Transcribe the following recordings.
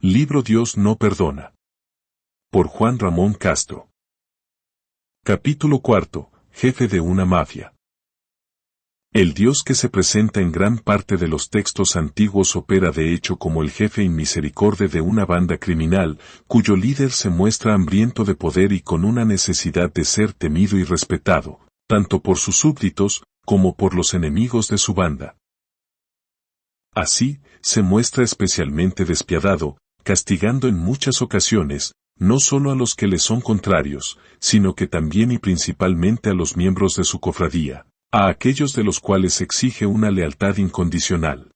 Libro Dios no perdona. Por Juan Ramón Castro. Capítulo 4. Jefe de una mafia. El Dios que se presenta en gran parte de los textos antiguos opera de hecho como el jefe inmisericordia de una banda criminal, cuyo líder se muestra hambriento de poder y con una necesidad de ser temido y respetado, tanto por sus súbditos, como por los enemigos de su banda. Así, se muestra especialmente despiadado, castigando en muchas ocasiones, no solo a los que le son contrarios, sino que también y principalmente a los miembros de su cofradía, a aquellos de los cuales exige una lealtad incondicional.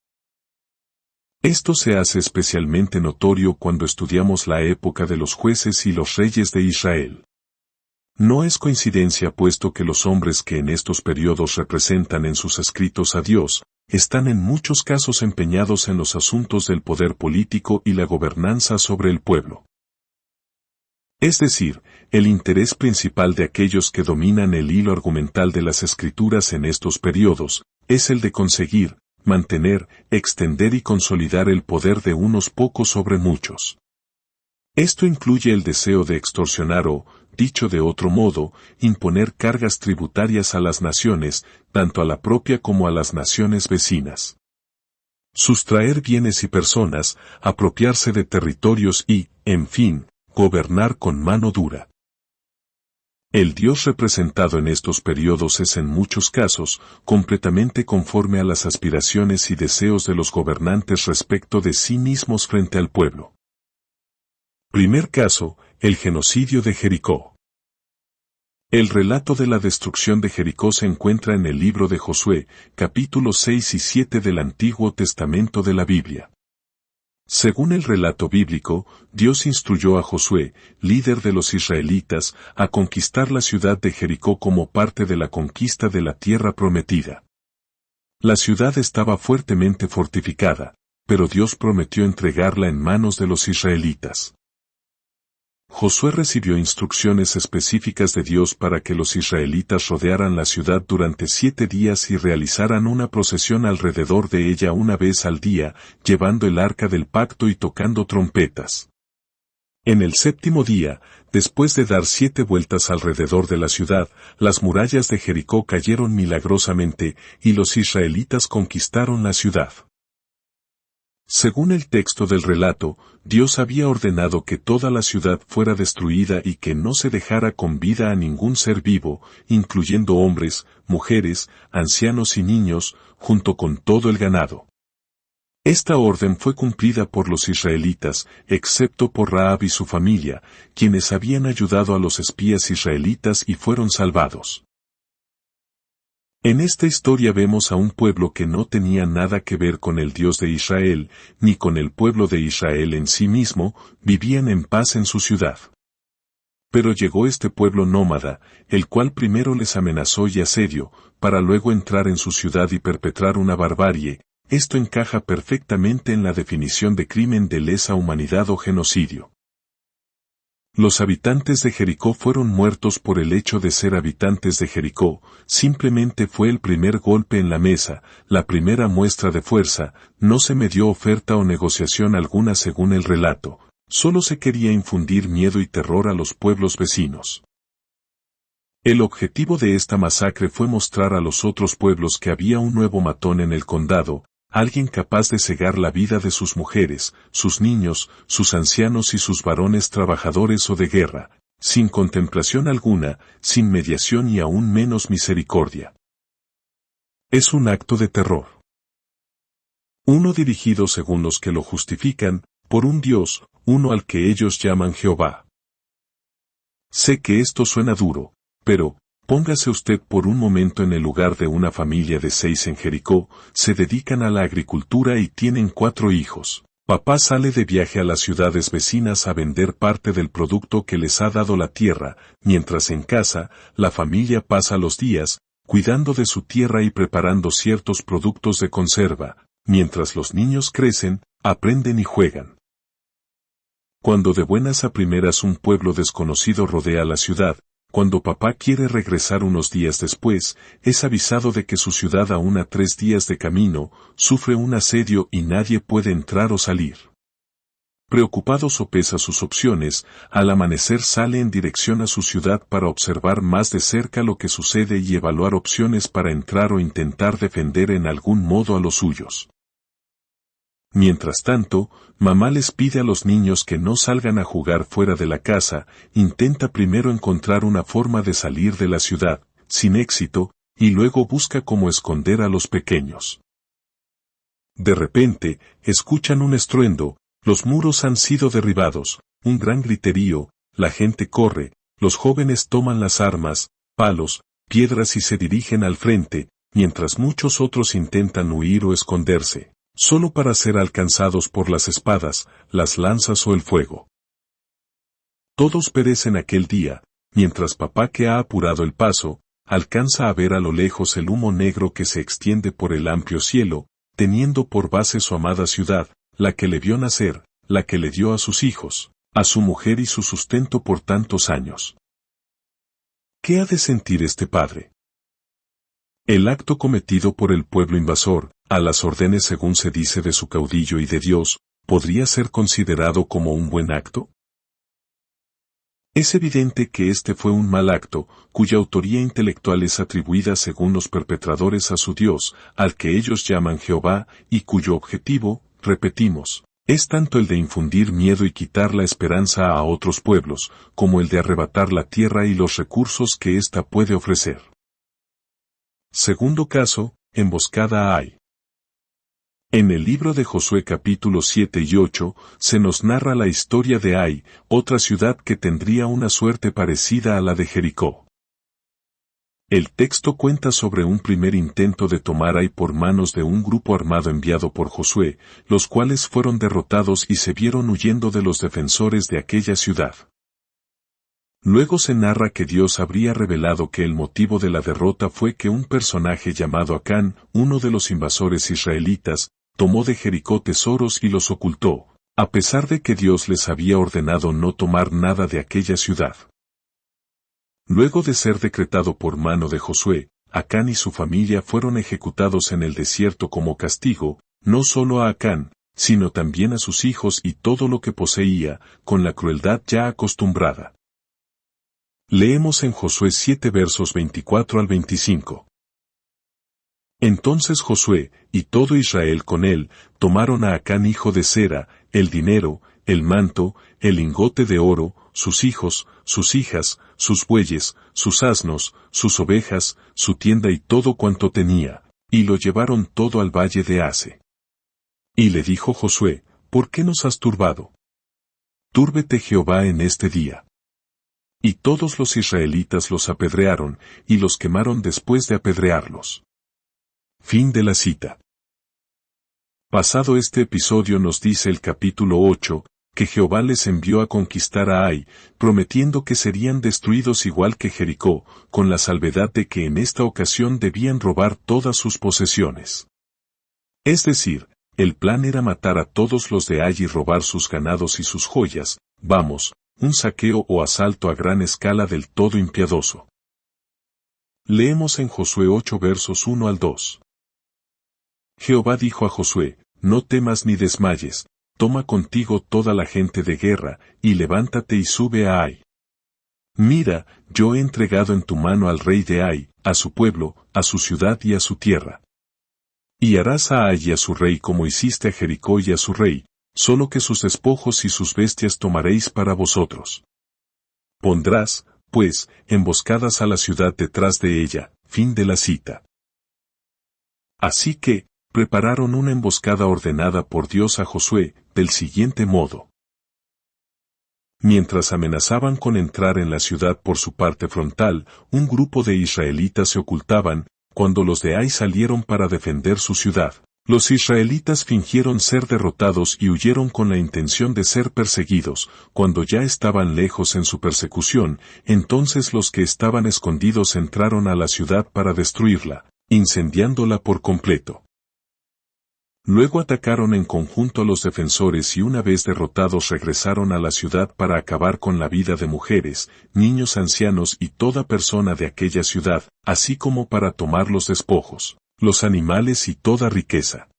Esto se hace especialmente notorio cuando estudiamos la época de los jueces y los reyes de Israel. No es coincidencia puesto que los hombres que en estos periodos representan en sus escritos a Dios, están en muchos casos empeñados en los asuntos del poder político y la gobernanza sobre el pueblo. Es decir, el interés principal de aquellos que dominan el hilo argumental de las escrituras en estos periodos, es el de conseguir, mantener, extender y consolidar el poder de unos pocos sobre muchos. Esto incluye el deseo de extorsionar o, dicho de otro modo, imponer cargas tributarias a las naciones, tanto a la propia como a las naciones vecinas. Sustraer bienes y personas, apropiarse de territorios y, en fin, gobernar con mano dura. El Dios representado en estos periodos es en muchos casos, completamente conforme a las aspiraciones y deseos de los gobernantes respecto de sí mismos frente al pueblo. Primer caso, el genocidio de Jericó. El relato de la destrucción de Jericó se encuentra en el libro de Josué, capítulos 6 y 7 del Antiguo Testamento de la Biblia. Según el relato bíblico, Dios instruyó a Josué, líder de los israelitas, a conquistar la ciudad de Jericó como parte de la conquista de la tierra prometida. La ciudad estaba fuertemente fortificada, pero Dios prometió entregarla en manos de los israelitas. Josué recibió instrucciones específicas de Dios para que los israelitas rodearan la ciudad durante 7 días y realizaran una procesión alrededor de ella una vez al día, llevando el arca del pacto y tocando trompetas. En el 7º día, después de dar 7 vueltas alrededor de la ciudad, las murallas de Jericó cayeron milagrosamente, y los israelitas conquistaron la ciudad. Según el texto del relato, Dios había ordenado que toda la ciudad fuera destruida y que no se dejara con vida a ningún ser vivo, incluyendo hombres, mujeres, ancianos y niños, junto con todo el ganado. Esta orden fue cumplida por los israelitas, excepto por Rahab y su familia, quienes habían ayudado a los espías israelitas y fueron salvados. En esta historia vemos a un pueblo que no tenía nada que ver con el Dios de Israel, ni con el pueblo de Israel en sí mismo, vivían en paz en su ciudad. Pero llegó este pueblo nómada, el cual primero les amenazó y asedió, para luego entrar en su ciudad y perpetrar una barbarie. Esto encaja perfectamente en la definición de crimen de lesa humanidad o genocidio. Los habitantes de Jericó fueron muertos por el hecho de ser habitantes de Jericó, simplemente fue el primer golpe en la mesa, la primera muestra de fuerza, no se me dio oferta o negociación alguna según el relato, solo se quería infundir miedo y terror a los pueblos vecinos. El objetivo de esta masacre fue mostrar a los otros pueblos que había un nuevo matón en el condado, alguien capaz de cegar la vida de sus mujeres, sus niños, sus ancianos y sus varones trabajadores o de guerra, sin contemplación alguna, sin mediación y aún menos misericordia. Es un acto de terror. Uno dirigido según los que lo justifican, por un Dios, uno al que ellos llaman Jehová. Sé que esto suena duro, pero, póngase usted por un momento en el lugar de una familia de 6 en Jericó, se dedican a la agricultura y tienen 4 hijos. Papá sale de viaje a las ciudades vecinas a vender parte del producto que les ha dado la tierra, mientras en casa, la familia pasa los días, cuidando de su tierra y preparando ciertos productos de conserva, mientras los niños crecen, aprenden y juegan. Cuando de buenas a primeras un pueblo desconocido rodea la ciudad, cuando papá quiere regresar unos días después, es avisado de que su ciudad aún a 3 días de camino, sufre un asedio y nadie puede entrar o salir. preocupado sopesa sus opciones, al amanecer sale en dirección a su ciudad para observar más de cerca lo que sucede y evaluar opciones para entrar o intentar defender en algún modo a los suyos. Mientras tanto, mamá les pide a los niños que no salgan a jugar fuera de la casa, intenta primero encontrar una forma de salir de la ciudad, sin éxito, y luego busca cómo esconder a los pequeños. De repente, escuchan un estruendo, los muros han sido derribados, un gran griterío, la gente corre, los jóvenes toman las armas, palos, piedras y se dirigen al frente, mientras muchos otros intentan huir o esconderse, solo para ser alcanzados por las espadas, las lanzas o el fuego. Todos perecen aquel día, mientras papá, que ha apurado el paso, alcanza a ver a lo lejos el humo negro que se extiende por el amplio cielo, teniendo por base su amada ciudad, la que le vio nacer, la que le dio a sus hijos, a su mujer y su sustento por tantos años. ¿Qué ha de sentir este padre? El acto cometido por el pueblo invasor, a las órdenes según se dice de su caudillo y de Dios, ¿podría ser considerado como un buen acto? Es evidente que este fue un mal acto, cuya autoría intelectual es atribuida según los perpetradores a su Dios, al que ellos llaman Jehová, y cuyo objetivo, repetimos, es tanto el de infundir miedo y quitar la esperanza a otros pueblos, como el de arrebatar la tierra y los recursos que ésta puede ofrecer. Segundo caso, emboscada a Ai. En el libro de Josué capítulos 7 y 8, se nos narra la historia de Ai, otra ciudad que tendría una suerte parecida a la de Jericó. El texto cuenta sobre un primer intento de tomar Ai por manos de un grupo armado enviado por Josué, los cuales fueron derrotados y se vieron huyendo de los defensores de aquella ciudad. Luego se narra que Dios habría revelado que el motivo de la derrota fue que un personaje llamado Acán, uno de los invasores israelitas, tomó de Jericó tesoros y los ocultó, a pesar de que Dios les había ordenado no tomar nada de aquella ciudad. Luego de ser decretado por mano de Josué, Acán y su familia fueron ejecutados en el desierto como castigo, no solo a Acán, sino también a sus hijos y todo lo que poseía, con la crueldad ya acostumbrada. Leemos en Josué 7 versos 24 al 25. Entonces Josué, y todo Israel con él, tomaron a Acán hijo de Zera, el dinero, el manto, el lingote de oro, sus hijos, sus hijas, sus bueyes, sus asnos, sus ovejas, su tienda y todo cuanto tenía, y lo llevaron todo al valle de Ase. Y le dijo Josué, ¿por qué nos has turbado? Túrbete Jehová en este día. Y todos los israelitas los apedrearon, y los quemaron después de apedrearlos. Fin de la cita. Pasado este episodio nos dice el capítulo 8, que Jehová les envió a conquistar a Ai, prometiendo que serían destruidos igual que Jericó, con la salvedad de que en esta ocasión debían robar todas sus posesiones. Es decir, el plan era matar a todos los de Ai y robar sus ganados y sus joyas, vamos, un saqueo o asalto a gran escala del todo impiadoso. Leemos en Josué 8 versos 1 al 2. Jehová dijo a Josué, no temas ni desmayes, toma contigo toda la gente de guerra, y levántate y sube a Ai. Mira, yo he entregado en tu mano al rey de Ai, a su pueblo, a su ciudad y a su tierra. Y harás a Ai y a su rey como hiciste a Jericó y a su rey, solo que sus despojos y sus bestias tomaréis para vosotros. Pondrás, pues, emboscadas a la ciudad detrás de ella. Fin de la cita. Así que, prepararon una emboscada ordenada por Dios a Josué, del siguiente modo. Mientras amenazaban con entrar en la ciudad por su parte frontal, un grupo de israelitas se ocultaban, cuando los de Ai salieron para defender su ciudad. Los israelitas fingieron ser derrotados y huyeron con la intención de ser perseguidos. Cuando ya estaban lejos en su persecución, entonces los que estaban escondidos entraron a la ciudad para destruirla, incendiándola por completo. Luego atacaron en conjunto a los defensores y una vez derrotados regresaron a la ciudad para acabar con la vida de mujeres, niños, ancianos y toda persona de aquella ciudad, así como para tomar los despojos, los animales y toda riqueza.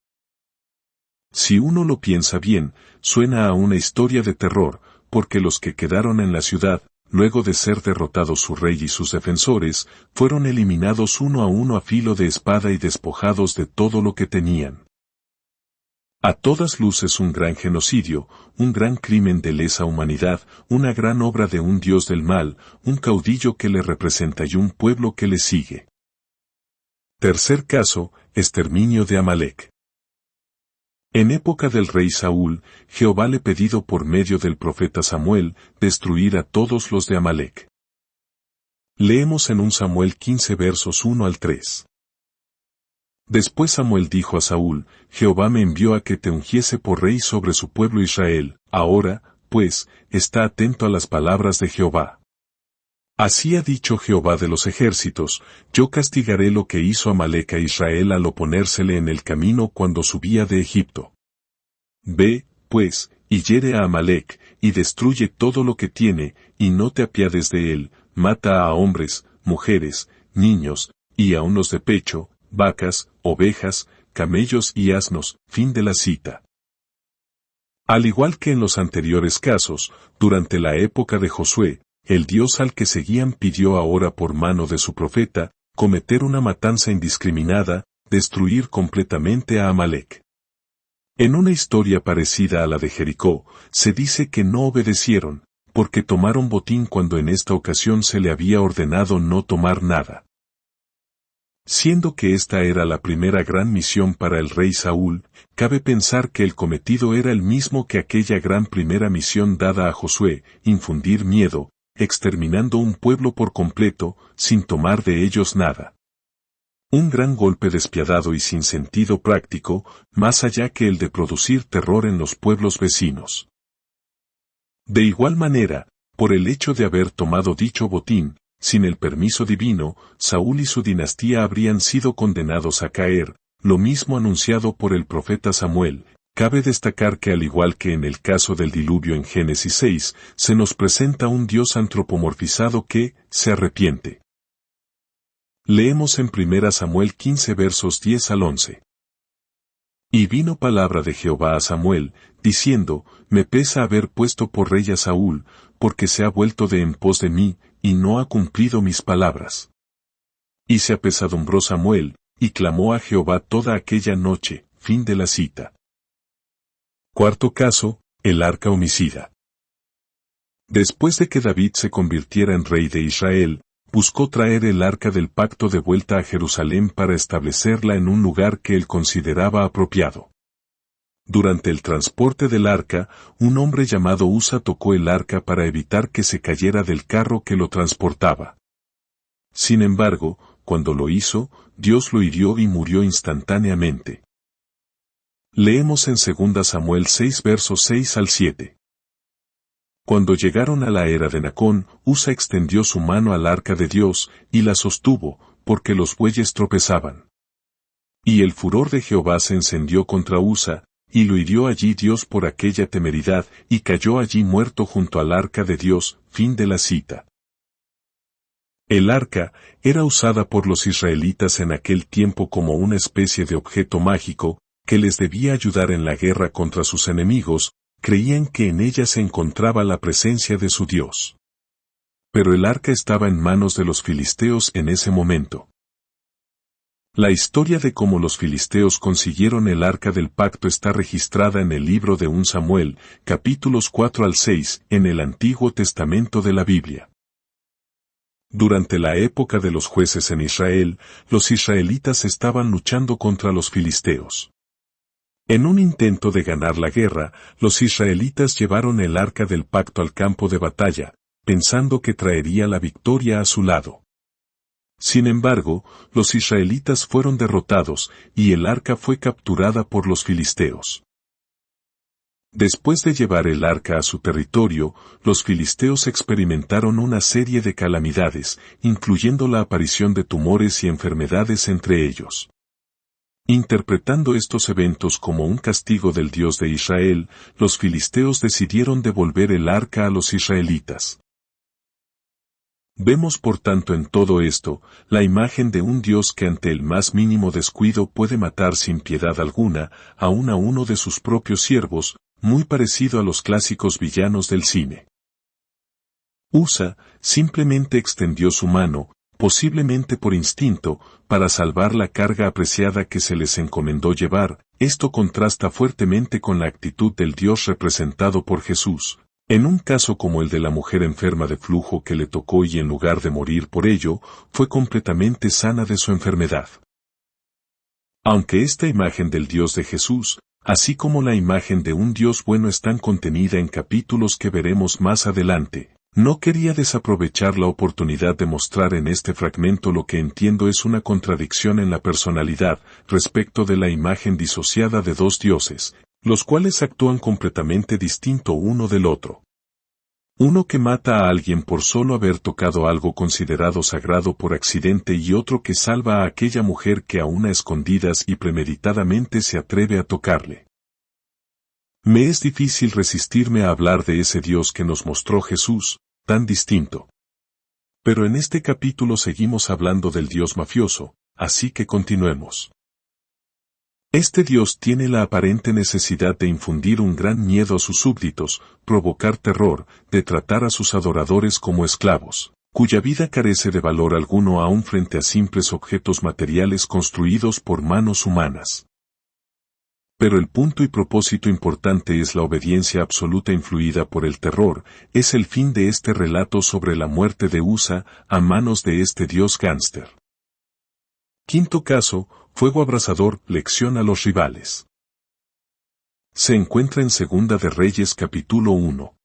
Si uno lo piensa bien, suena a una historia de terror, porque los que quedaron en la ciudad, luego de ser derrotados su rey y sus defensores, fueron eliminados uno a uno a filo de espada y despojados de todo lo que tenían. A todas luces un gran genocidio, un gran crimen de lesa humanidad, una gran obra de un dios del mal, un caudillo que le representa y un pueblo que le sigue. Tercer caso, exterminio de Amalek. En época del rey Saúl, Jehová le pedido por medio del profeta Samuel, destruir a todos los de Amalek. Leemos en 1 Samuel 15 versos 1 al 3. Después Samuel dijo a Saúl, Jehová me envió a que te ungiese por rey sobre su pueblo Israel, ahora, pues, está atento a las palabras de Jehová. Así ha dicho Jehová de los ejércitos, yo castigaré lo que hizo Amalek a Israel al oponérsele en el camino cuando subía de Egipto. Ve, pues, y hiere a Amalek, y destruye todo lo que tiene, y no te apiades de él, mata a hombres, mujeres, niños, y aun los de pecho, vacas, ovejas, camellos y asnos. Fin de la cita. Al igual que en los anteriores casos, durante la época de Josué, el Dios al que seguían pidió ahora por mano de su profeta, cometer una matanza indiscriminada, destruir completamente a Amalek. En una historia parecida a la de Jericó, se dice que no obedecieron, porque tomaron botín cuando en esta ocasión se le había ordenado no tomar nada. Siendo que esta era la primera gran misión para el rey Saúl, cabe pensar que el cometido era el mismo que aquella gran primera misión dada a Josué, infundir miedo, exterminando un pueblo por completo, sin tomar de ellos nada. Un gran golpe despiadado y sin sentido práctico, más allá que el de producir terror en los pueblos vecinos. De igual manera, por el hecho de haber tomado dicho botín, sin el permiso divino, Saúl y su dinastía habrían sido condenados a caer, lo mismo anunciado por el profeta Samuel. Cabe destacar que al igual que en el caso del diluvio en Génesis 6, se nos presenta un Dios antropomorfizado que se arrepiente. Leemos en 1 Samuel 15 versos 10 al 11. Y vino palabra de Jehová a Samuel, diciendo, me pesa haber puesto por rey a Saúl, porque se ha vuelto de en pos de mí, y no ha cumplido mis palabras. Y se apesadumbró Samuel, y clamó a Jehová toda aquella noche. Fin de la cita. Cuarto caso, el arca homicida. Después de que David se convirtiera en rey de Israel, buscó traer el arca del pacto de vuelta a Jerusalén para establecerla en un lugar que él consideraba apropiado. Durante el transporte del arca, un hombre llamado Usa tocó el arca para evitar que se cayera del carro que lo transportaba. Sin embargo, cuando lo hizo, Dios lo hirió y murió instantáneamente. Leemos en 2 Samuel 6 versos 6 al 7. Cuando llegaron a la era de Nacón, Usa extendió su mano al arca de Dios, y la sostuvo, porque los bueyes tropezaban. Y el furor de Jehová se encendió contra Usa, y lo hirió allí Dios por aquella temeridad, y cayó allí muerto junto al arca de Dios. Fin de la cita. El arca era usada por los israelitas en aquel tiempo como una especie de objeto mágico, que les debía ayudar en la guerra contra sus enemigos. Creían que en ella se encontraba la presencia de su Dios. Pero el arca estaba en manos de los filisteos en ese momento. La historia de cómo los filisteos consiguieron el arca del pacto está registrada en el libro de 1 Samuel, capítulos 4 al 6, en el Antiguo Testamento de la Biblia. Durante la época de los jueces en Israel, los israelitas estaban luchando contra los filisteos. En un intento de ganar la guerra, los israelitas llevaron el arca del pacto al campo de batalla, pensando que traería la victoria a su lado. Sin embargo, los israelitas fueron derrotados, y el arca fue capturada por los filisteos. Después de llevar el arca a su territorio, los filisteos experimentaron una serie de calamidades, incluyendo la aparición de tumores y enfermedades entre ellos. Interpretando estos eventos como un castigo del Dios de Israel, los filisteos decidieron devolver el arca a los israelitas. Vemos por tanto en todo esto, la imagen de un Dios que ante el más mínimo descuido puede matar sin piedad alguna, aun a uno de sus propios siervos, muy parecido a los clásicos villanos del cine. Usa simplemente extendió su mano, posiblemente por instinto, para salvar la carga apreciada que se les encomendó llevar. Esto contrasta fuertemente con la actitud del Dios representado por Jesús. En un caso como el de la mujer enferma de flujo que le tocó y en lugar de morir por ello, fue completamente sana de su enfermedad. Aunque esta imagen del Dios de Jesús, así como la imagen de un Dios bueno están contenida en capítulos que veremos más adelante, no quería desaprovechar la oportunidad de mostrar en este fragmento lo que entiendo es una contradicción en la personalidad respecto de la imagen disociada de dos dioses, los cuales actúan completamente distinto uno del otro. Uno que mata a alguien por solo haber tocado algo considerado sagrado por accidente y otro que salva a aquella mujer que aún a escondidas y premeditadamente se atreve a tocarle. Me es difícil resistirme a hablar de ese Dios que nos mostró Jesús, tan distinto. Pero en este capítulo seguimos hablando del Dios mafioso, así que continuemos. Este Dios tiene la aparente necesidad de infundir un gran miedo a sus súbditos, provocar terror, de tratar a sus adoradores como esclavos, cuya vida carece de valor alguno aún frente a simples objetos materiales construidos por manos humanas. Pero el punto y propósito importante es la obediencia absoluta influida por el terror, es el fin de este relato sobre la muerte de Usa a manos de este Dios gánster. Quinto caso, fuego abrasador, lección a los rivales. Se encuentra en Segunda de Reyes capítulo 1.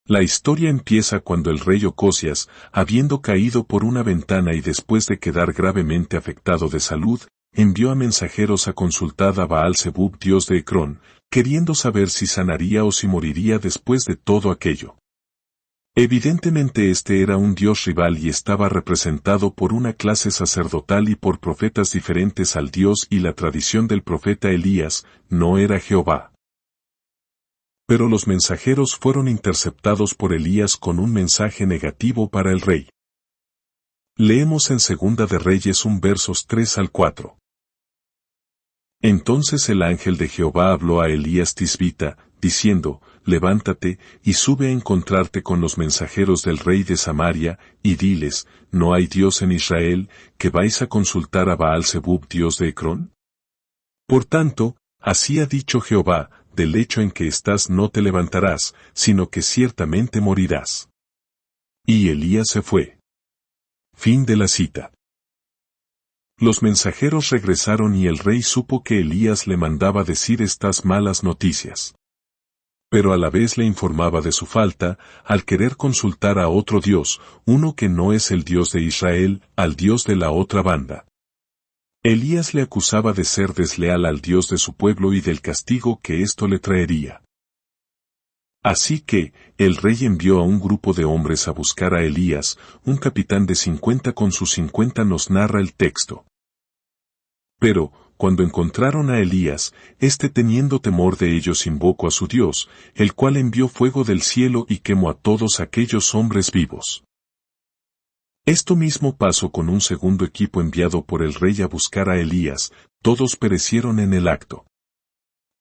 La historia empieza cuando el rey Ocosias, habiendo caído por una ventana y después de quedar gravemente afectado de salud, envió a mensajeros a consultar a Baal-Zebub, dios de Ecrón, queriendo saber si sanaría o si moriría después de todo aquello. Evidentemente este era un dios rival y estaba representado por una clase sacerdotal y por profetas diferentes al Dios y la tradición del profeta Elías, no era Jehová. Pero los mensajeros fueron interceptados por Elías con un mensaje negativo para el rey. Leemos en Segunda de Reyes 1 versos 3 al 4. Entonces el ángel de Jehová habló a Elías Tisbita, diciendo, levántate, y sube a encontrarte con los mensajeros del rey de Samaria, y diles, ¿no hay Dios en Israel, que vais a consultar a Baal-Zebub, dios de Ecrón? Por tanto, así ha dicho Jehová, del lecho en que estás no te levantarás, sino que ciertamente morirás. Y Elías se fue. Fin de la cita. Los mensajeros regresaron y el rey supo que Elías le mandaba decir estas malas noticias. Pero a la vez le informaba de su falta, al querer consultar a otro Dios, uno que no es el Dios de Israel, al Dios de la otra banda. Elías le acusaba de ser desleal al Dios de su pueblo y del castigo que esto le traería. Así que, el rey envió a un grupo de hombres a buscar a Elías, un capitán de 50 con sus 50 nos narra el texto. Pero, cuando encontraron a Elías, teniendo temor de ellos invocó a su Dios, el cual envió fuego del cielo y quemó a todos aquellos hombres vivos. Esto mismo pasó con un segundo equipo enviado por el rey a buscar a Elías, todos perecieron en el acto.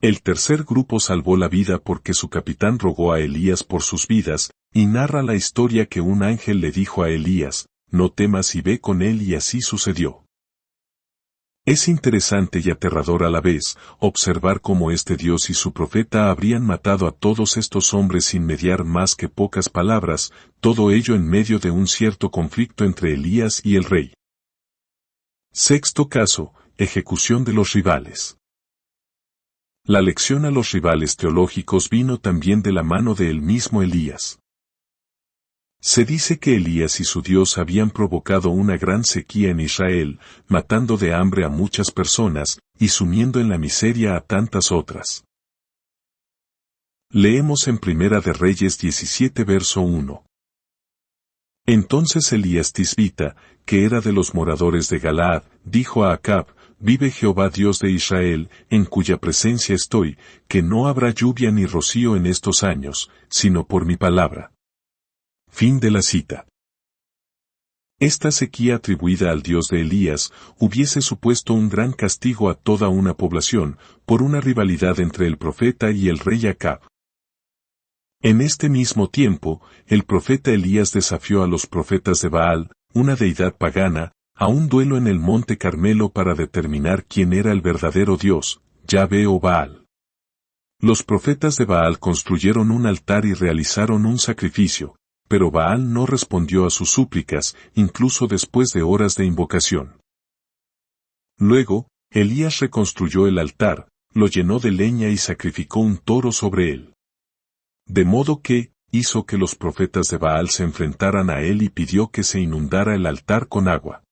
El tercer grupo salvó la vida porque su capitán rogó a Elías por sus vidas, y narra la historia que un ángel le dijo a Elías, no temas y ve con él y así sucedió. Es interesante y aterrador a la vez, observar cómo este Dios y su profeta habrían matado a todos estos hombres sin mediar más que pocas palabras, todo ello en medio de un cierto conflicto entre Elías y el rey. Sexto caso, ejecución de los rivales. La lección a los rivales teológicos vino también de la mano de el mismo Elías. Se dice que Elías y su Dios habían provocado una gran sequía en Israel, matando de hambre a muchas personas, y sumiendo en la miseria a tantas otras. Leemos en Primera de Reyes 17 verso 1. Entonces Elías Tisbita, que era de los moradores de Galaad, dijo a Acab, vive Jehová Dios de Israel, en cuya presencia estoy, que no habrá lluvia ni rocío en estos años, sino por mi palabra. Fin de la cita. Esta sequía atribuida al Dios de Elías hubiese supuesto un gran castigo a toda una población, por una rivalidad entre el profeta y el rey Acab. En este mismo tiempo, el profeta Elías desafió a los profetas de Baal, una deidad pagana, a un duelo en el monte Carmelo para determinar quién era el verdadero Dios, Yahvé o Baal. Los profetas de Baal construyeron un altar y realizaron un sacrificio, pero Baal no respondió a sus súplicas, incluso después de horas de invocación. Luego, Elías reconstruyó el altar, lo llenó de leña y sacrificó un toro sobre él. De modo que, hizo que los profetas de Baal se enfrentaran a él y pidió que se inundara el altar con agua.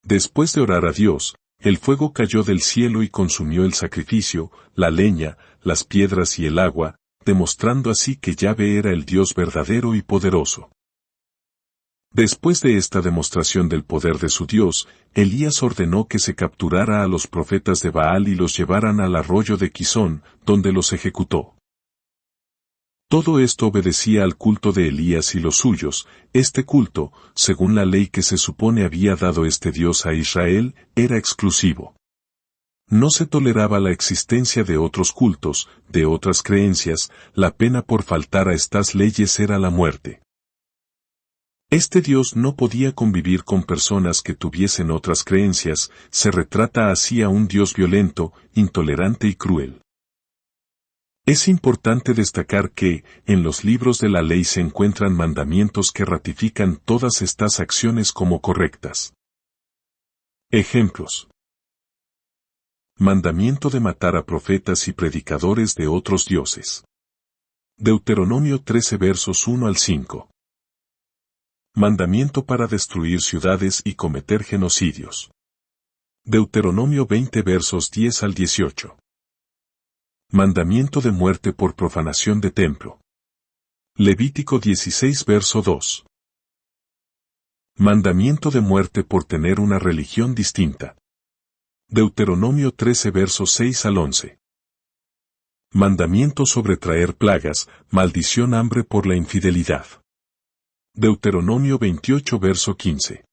Después de orar a Dios, el fuego cayó del cielo y consumió el sacrificio, la leña, las piedras y el agua, demostrando así que Yahvé era el Dios verdadero y poderoso. Después de esta demostración del poder de su Dios, Elías ordenó que se capturara a los profetas de Baal y los llevaran al arroyo de Quizón, donde los ejecutó. Todo esto obedecía al culto de Elías y los suyos. Este culto, según la ley que se supone había dado este Dios a Israel, era exclusivo. No se toleraba la existencia de otros cultos, de otras creencias, la pena por faltar a estas leyes era la muerte. Este Dios no podía convivir con personas que tuviesen otras creencias, se retrata así a un Dios violento, intolerante y cruel. Es importante destacar que, en los libros de la ley se encuentran mandamientos que ratifican todas estas acciones como correctas. Ejemplos. Mandamiento de matar a profetas y predicadores de otros dioses. Deuteronomio 13 versos 1 al 5. Mandamiento para destruir ciudades y cometer genocidios. Deuteronomio 20 versos 10 al 18. Mandamiento de muerte por profanación de templo. Levítico 16 verso 2. Mandamiento de muerte por tener una religión distinta. Deuteronomio 13 versos 6 al 11. Mandamiento sobre traer plagas, maldición hambre por la infidelidad. Deuteronomio 28 verso 15.